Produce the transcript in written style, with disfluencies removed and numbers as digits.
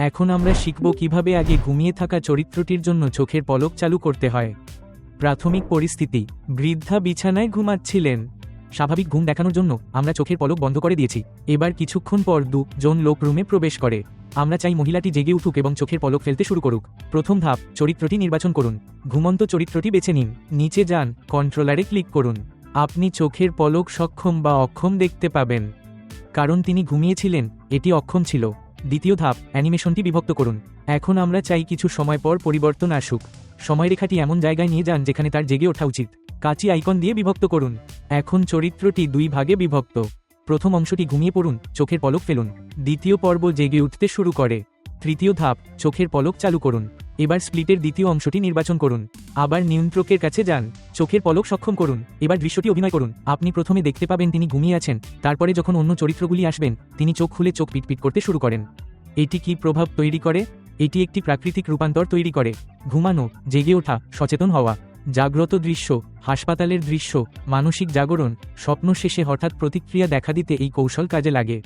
এখন আমরা শিখব কিভাবে আগে ঘুমিয়ে থাকা চরিত্রটির জন্য চোখের পলক চালু করতে হয়। প্রাথমিক পরিস্থিতি: বৃদ্ধা বিছানায় ঘুমাচ্ছিলেন। স্বাভাবিক ঘুম দেখানোর জন্য আমরা চোখের পলক বন্ধ করে দিয়েছি। এবার কিছুক্ষণ পর দুজন লোক রুমে প্রবেশ করে। আমরা চাই মহিলাটি জেগে উঠুক এবং চোখের পলক ফেলতে শুরু করুক। প্রথম ধাপ: চরিত্রটি নির্বাচন করুন। ঘুমন্ত চরিত্রটি বেছে নিন। নিচে যান, কন্ট্রোলারে ক্লিক করুন। আপনি চোখের পলক সক্ষম বা অক্ষম দেখতে পাবেন। কারণ তিনি ঘুমিয়েছিলেন, এটি অক্ষম ছিল। দ্বিতীয় ধাপ: অ্যানিমেশনটি বিভক্ত করুন। এখন আমরা চাই কিছু সময় পর পরিবর্তন আসুক। সময়রেখাটি এমন জায়গায় নিয়ে যান যেখানে তার জেগে ওঠা উচিত। কাঁচি আইকন দিয়ে বিভক্ত করুন। এখন চরিত্রটি দুই ভাগে বিভক্ত। প্রথম অংশটি ঘুমিয়ে পড়ুন, চোখের পলক ফেলুন। দ্বিতীয় পর্ব জেগে উঠতে শুরু করে। তৃতীয় ধাপ: চোখের পলক চালু করুন। এবার স্প্লিটের দ্বিতীয় অংশটি নির্বাচন করুন। আবার নিয়ন্ত্রকের কাছে যান, চোখের পলক সক্ষম করুন। এবার দৃশ্যটি অভিনয় করুন। আপনি প্রথমে দেখতে পাবেন তিনি ঘুমিয়ে আছেন, তারপরে যখন অন্য চরিত্রগুলি আসবেন তিনি চোখ খুলে চোখ পিটপিট করতে শুরু করেন। এটি কি প্রভাব তৈরি করে? এটি একটি প্রাকৃতিক রূপান্তর তৈরি করে। ঘুমানো, জেগে ওঠা, সচেতন হওয়া। জাগ্রত দৃশ্য, হাসপাতালের দৃশ্য, মানসিক জাগরণ, স্বপ্ন শেষে হঠাৎ প্রতিক্রিয়া দেখা দিতে এই কৌশল কাজে লাগে।